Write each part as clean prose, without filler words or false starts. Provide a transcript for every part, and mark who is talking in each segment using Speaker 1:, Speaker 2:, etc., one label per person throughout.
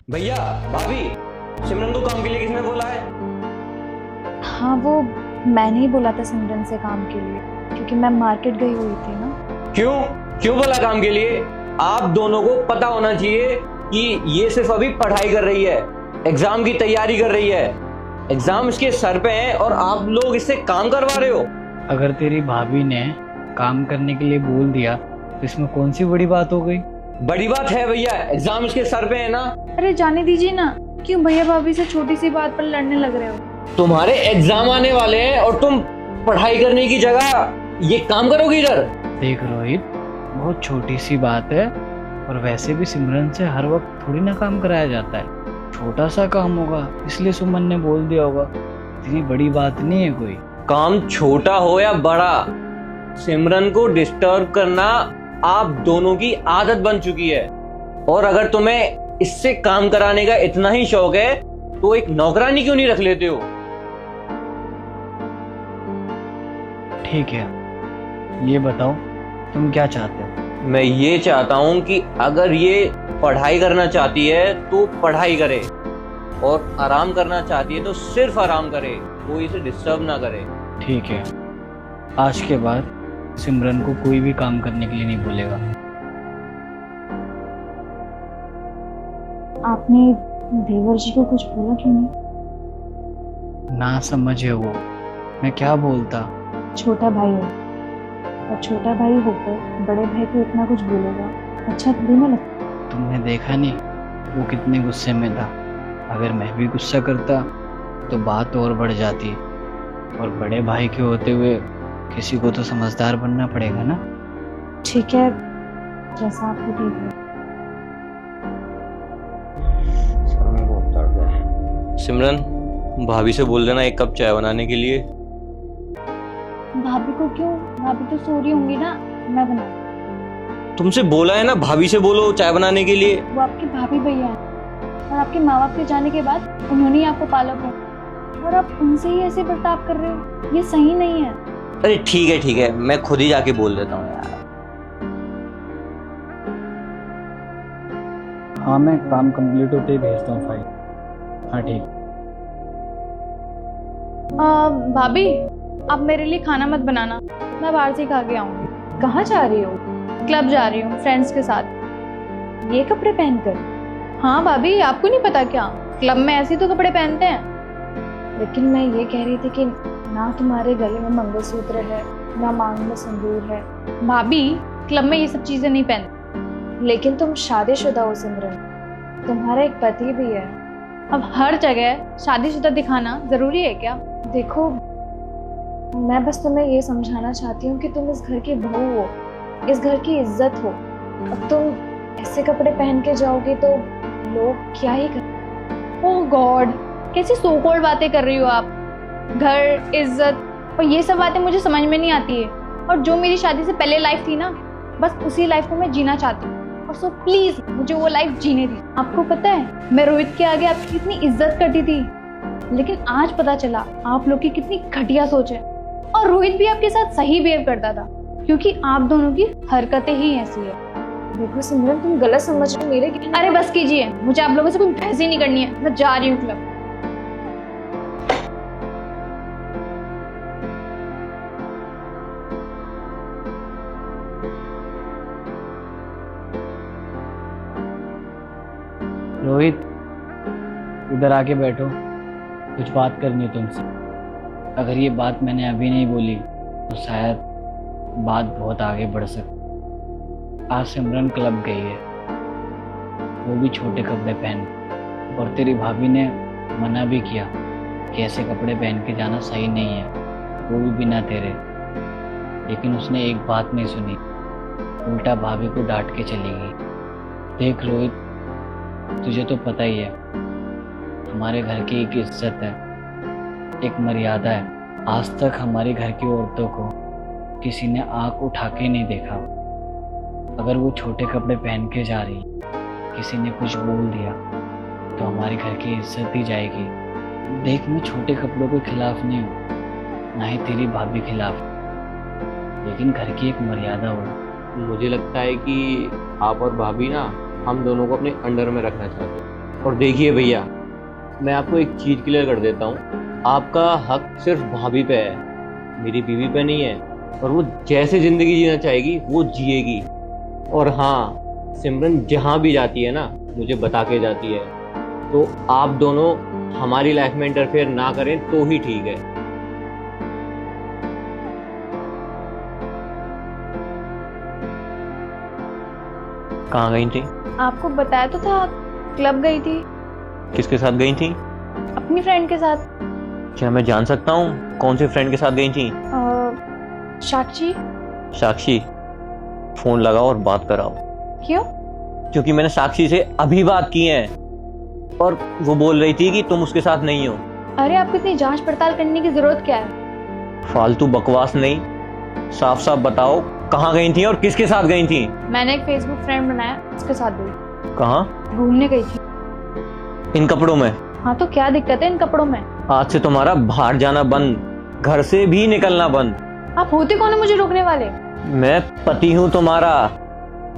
Speaker 1: भैया, भाभी, सिमरन को काम के लिए किसने बोला है?
Speaker 2: हाँ, वो मैंने ही बोला था सिमरन से काम के लिए, क्योंकि मैं मार्केट गई हुई थी ना।
Speaker 1: क्यों क्यों बोला काम के लिए? आप दोनों को पता होना चाहिए कि ये सिर्फ अभी पढ़ाई कर रही है, एग्जाम की तैयारी कर रही है। एग्जाम इसके सर पे है और आप लोग इससे काम करवा रहे हो।
Speaker 3: अगर तेरी भाभी ने काम करने के लिए बोल दिया तो इसमें कौन सी बड़ी बात हो गई?
Speaker 1: बड़ी बात है भैया, एग्जाम इसके सर पे है ना।
Speaker 2: अरे जाने दीजिए ना, क्यों भैया भाभी से छोटी सी बात पर लड़ने लग रहे हो?
Speaker 1: तुम्हारे एग्जाम आने वाले हैं और तुम पढ़ाई करने की जगह ये काम करोगे इधर?
Speaker 3: देख रोहित, बहुत छोटी सी बात है और वैसे भी सिमरन से हर वक्त थोड़ी ना काम कराया जाता है। छोटा सा काम होगा इसलिए सुमन ने बोल दिया होगा, इतनी बड़ी बात नहीं है कोई।
Speaker 1: काम छोटा हो या बड़ा, सिमरन को डिस्टर्ब करना आप दोनों की आदत बन चुकी है। और अगर तुम्हें इससे काम कराने का इतना ही शौक है तो एक नौकरानी क्यों नहीं रख लेते हो?
Speaker 3: ठीक है, ये बताओ तुम क्या चाहते हो?
Speaker 1: मैं ये चाहता हूं कि अगर ये पढ़ाई करना चाहती है तो पढ़ाई करे, और आराम करना चाहती है तो सिर्फ आराम करे, कोई इसे डिस्टर्ब ना करे।
Speaker 3: ठीक है, आज के बाद सिमरन को कोई भी काम करने के लिए नहीं बोलेगा।
Speaker 2: आपने देवर जी को कुछ बोला क्यों नहीं?
Speaker 3: ना समझे वो, मैं क्या बोलता।
Speaker 2: छोटा भाई है, और छोटा भाई होकर बड़े भाई को इतना कुछ बोलेगा, अच्छा थोड़ी ना लगता।
Speaker 3: तुमने देखा नहीं वो कितने गुस्से में था? अगर मैं भी गुस्सा करता तो बात और बढ़ जाती, और बड़े भाई के होते हुए किसी को तो समझदार बनना पड़ेगा ना।
Speaker 2: ठीक है, जैसा आपको ठीक है।
Speaker 1: सिमरन, भाभी से बोल देना एक कप चाय बनाने के लिए।
Speaker 2: भाभी को क्यों? भाभी तो सो रही होंगी ना, मैं बना।
Speaker 1: तुमसे बोला है ना भाभी से बोलो चाय बनाने के लिए।
Speaker 2: वो आपकी भाभी भैया हैं, और आपके माँ बाप के जाने के बाद उन्होंने ही आपको पाला था, और आप उनसे ही ऐसे बर्ताव कर रहे हो, ये सही नहीं है।
Speaker 1: अरे ठीक है, मैं खुद ही जाके बोल देता हूँ यार।
Speaker 3: हाँ, मैं काम कंप्लीट होते ही भेजता हूँ फाइल। हाँ ठीक।
Speaker 2: भाभी, आप मेरे लिए खाना मत बनाना, मैं बाहर से ही खा के आऊंगी। कहाँ जा रही हो? क्लब जा रही हूँ फ्रेंड्स के साथ। ये कपड़े पहनकर? हाँ भाभी, आपको नहीं पता क्या, क्लब में ऐसे तो कपड़े पहनते हैं। लेकिन मैं ये कह रही थी कि ना तुम्हारे गले में मंगलसूत्र है, ना मांग में सिंदूर है। भाभी, क्लब में ये सब चीजें नहीं पहनते। लेकिन तुम शादीशुदा हो सिमरन, तुम्हारा एक पति भी है। अब हर जगह शादीशुदा दिखाना जरूरी है क्या? देखो, मैं बस तुम्हें ये समझाना चाहती हूँ कि तुम इस घर की बहू हो, इस घर की इज्जत हो। अब तुम ऐसे कपड़े पहन के जाओगे तो लोग क्या ही कर। ओह गॉड, कैसी सो कॉल्ड बातें कर रही हो आप। घर, इज्जत और ये सब बातें मुझे समझ में नहीं आती है। और जो मेरी शादी से पहले लाइफ थी ना, बस उसी लाइफ को मैं जीना चाहती हूँ। और सो प्लीज मुझे वो लाइफ जीने दी। आपको पता है, मैं रोहित के आगे आपकी कितनी इज्जत करती थी, लेकिन आज पता चला आप लोग की कितनी घटिया सोच है। और रोहित भी आपके साथ सही बिहेव करता था, क्योंकि आप दोनों की हरकतें ही ऐसी है। देखो सिमरन, तुम गलत समझ रहे हो मेरे। अरे बस कीजिए, मुझे आप लोगों से कोई बहस ही नहीं करनी है, मैं जा रही हूँ क्लब।
Speaker 3: रोहित, इधर आके बैठो, कुछ बात करनी है तुमसे। अगर ये बात मैंने अभी नहीं बोली तो शायद बात बहुत आगे बढ़ सकती। आज सिमरन क्लब गई है, वो भी छोटे कपड़े पहन, और तेरी भाभी ने मना भी किया कि ऐसे कपड़े पहन के जाना सही नहीं है, वो भी बिना तेरे। लेकिन उसने एक बात नहीं सुनी, उल्टा भाभी को डांट के चली गई। देख रोहित, तुझे तो पता ही है, हमारे घर की एक इज्जत है, एक मर्यादा है। आज तक हमारे घर की औरतों को किसी ने आंख उठा के नहीं देखा। अगर वो छोटे कपड़े पहन के जा रही, किसी ने कुछ बोल दिया तो हमारे घर की इज्जत ही जाएगी। देख, मैं छोटे कपड़ों के खिलाफ नहीं हूँ, ना ही तेरी भाभी खिलाफ, लेकिन घर की एक मर्यादा हो।
Speaker 1: मुझे लगता है कि आप और भाभी ना हम दोनों को अपने अंडर में रखना चाहते हैं, और देखिए भैया, मैं आपको एक चीज क्लियर कर देता हूँ, आपका हक सिर्फ भाभी पे है, मेरी बीवी पे नहीं है। और वो जैसे जिंदगी जीना चाहेगी वो जिएगी। और हाँ, सिमरन जहाँ भी जाती है ना, मुझे बता के जाती है। तो आप दोनों हमारी लाइफ में इंटरफेयर ना करें तो ही ठीक है। कहाँ गई थी?
Speaker 2: आपको बताया तो था, क्लब गई थी
Speaker 1: किसके साथ गई थी?
Speaker 2: अपनी फ्रेंड के साथ।
Speaker 1: क्या मैं जान सकता हूँ कौन से फ्रेंड के साथ गई थी?
Speaker 2: साक्षी।
Speaker 1: साक्षी, फोन लगाओ और बात कराओ।
Speaker 2: क्यों?
Speaker 1: क्योंकि मैंने साक्षी से अभी बात की है और वो बोल रही थी कि तुम उसके साथ नहीं हो।
Speaker 2: अरे आपको इतनी जांच पड़ताल करने की जरूरत क्या है?
Speaker 1: फालतू बकवास नहीं, साफ साफ बताओ कहाँ गई थी और किसके साथ गई थी?
Speaker 2: मैंने एक फेसबुक फ्रेंड बनाया, उसके साथ गई।
Speaker 1: कहाँ?
Speaker 2: घूमने गई थी।
Speaker 1: इन कपड़ों में?
Speaker 2: हाँ तो क्या दिक्कत है इन कपड़ों में?
Speaker 1: आज से तुम्हारा बाहर जाना बंद, घर से भी निकलना बंद।
Speaker 2: आप होते कौन है मुझे रोकने वाले?
Speaker 1: मैं पति हूँ तुम्हारा,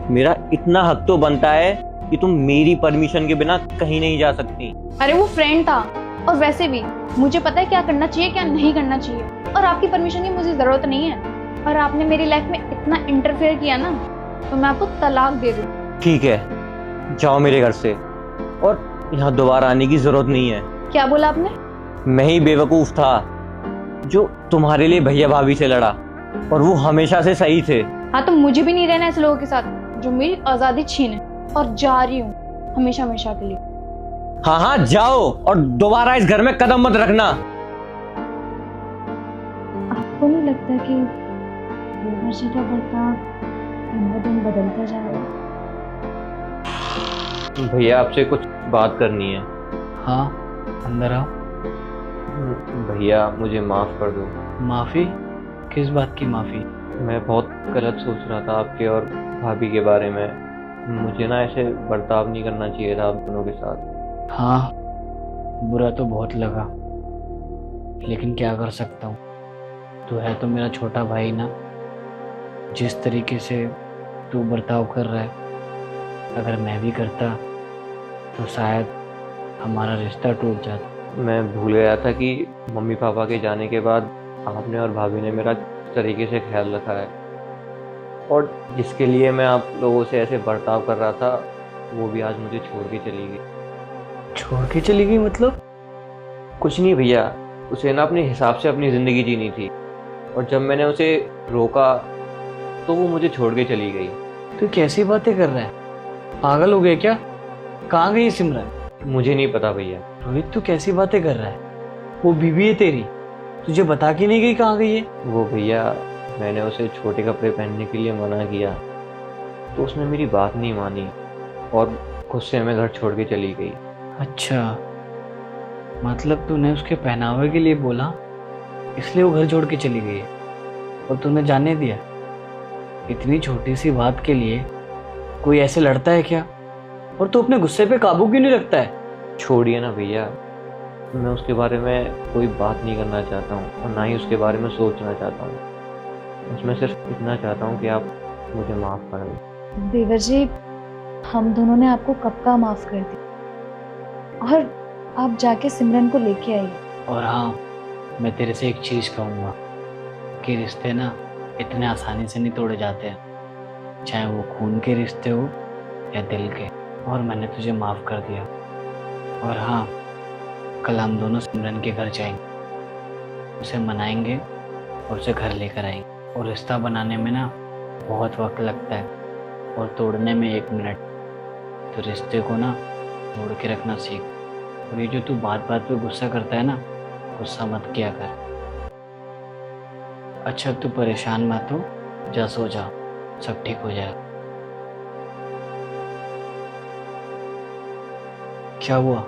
Speaker 1: मेरा इतना हक तो बनता है कि तुम मेरी परमिशन के बिना कहीं नहीं जा सकती।
Speaker 2: अरे वो फ्रेंड था, और वैसे भी मुझे पता है क्या करना चाहिए क्या नहीं करना चाहिए, और आपकी परमिशन की मुझे जरूरत नहीं है। और आपने मेरी लाइफ में इतना इंटरफेयर किया ना, तो मैं आपको तलाक दे दूँ।
Speaker 1: ठीक है, जाओ मेरे घर से, और यहाँ दोबारा आने की जरूरत नहीं है।
Speaker 2: क्या बोला आपने?
Speaker 1: मैं ही बेवकूफ था जो तुम्हारे लिए भैया भाभी से लड़ा, और वो हमेशा से सही थे।
Speaker 2: हाँ तो मुझे भी नहीं रहना ऐसे लोगों के साथ जो मेरी आजादी छीने, और जा रही हूँ हमेशा हमेशा के लिए।
Speaker 1: हाँ हाँ जाओ, और दोबारा इस घर में कदम मत रखना।
Speaker 2: आपको नहीं लगता कि देवर जी का बर्ताव दिन ब दिन बदलता जा रहा है?
Speaker 1: भैया आपसे कुछ बात करनी है।
Speaker 3: हाँ, अंदर आओ।
Speaker 1: भैया मुझे माफ कर दो।
Speaker 3: माफ़ी? किस बात की माफ़ी?
Speaker 1: मैं बहुत गलत सोच रहा था आपके और भाभी के बारे में। मुझे ना ऐसे बर्ताव नहीं करना चाहिए था आप दोनों के साथ।
Speaker 3: हाँ, बुरा तो बहुत लगा, लेकिन क्या कर सकता हूँ। तू है तो मेरा छोटा भाई ना। जिस तरीके से तू बर्ताव कर रहा है, अगर मैं भी करता तो शायद हमारा रिश्ता टूट जाता।
Speaker 1: मैं भूल गया था कि मम्मी पापा के जाने के बाद आपने और भाभी ने मेरा इस तरीके से ख्याल रखा है, और जिसके लिए मैं आप लोगों से ऐसे बर्ताव कर रहा था वो भी आज मुझे छोड़ के चली गई।
Speaker 3: छोड़ के चली गई मतलब?
Speaker 1: कुछ नहीं भैया, उसे ना अपने हिसाब से अपनी ज़िंदगी जीनी थी, और जब मैंने उसे रोका तो वो मुझे छोड़ के चली गई।
Speaker 3: तू कैसी बातें कर रहा है? पागल हो गया क्या? कहाँ गई सिमरन?
Speaker 1: मुझे नहीं पता भैया।
Speaker 3: रोहित, तू कैसी बातें कर रहा है? वो बीवी है तेरी, तुझे बता के नहीं गई कहाँ गई है?
Speaker 1: वो भैया, मैंने उसे छोटे कपड़े पहनने के लिए मना किया तो उसने मेरी बात नहीं मानी और गुस्से में घर छोड़ के चली गई।
Speaker 3: अच्छा, मतलब तूने उसके पहनावे के लिए बोला इसलिए वो घर छोड़ के चली गई है, और तूने जाने दिया? इतनी छोटी सी बात के लिए कोई ऐसे लड़ता है क्या? और तू अपने गुस्से पे काबू क्यों नहीं रखता है?
Speaker 1: छोड़िए ना भैया, मैं उसके बारे में कोई बात नहीं करना चाहता हूँ और ना ही उसके बारे में सोचना चाहता हूँ। बस मैं सिर्फ इतना चाहता हूँ कि आप मुझे माफ़ कर दें।
Speaker 2: देवर जी, हम दोनों ने आपको कब का माफ कर दिया, और आप जाके सिमरन को लेके आइए।
Speaker 3: और हाँ, मैं तेरे से एक चीज़ कहूँगा कि रिश्ते ना इतने आसानी से नहीं तोड़े जाते हैं, चाहे वो खून के रिश्ते हो या दिल के। और मैंने तुझे माफ़ कर दिया। और हाँ, कल हम दोनों सिमरन के घर जाएंगे, उसे मनाएंगे और उसे घर लेकर आएंगे। और रिश्ता बनाने में ना बहुत वक्त लगता है, और तोड़ने में 1 मिनट। तो रिश्ते को ना तोड़ के रखना सीख। और ये जो तू बात बात पे गुस्सा करता है ना, गुस्सा मत किया कर। अच्छा, तू परेशान मत हो, जा सो जा, सब ठीक हो जाएगा। क्या हुआ?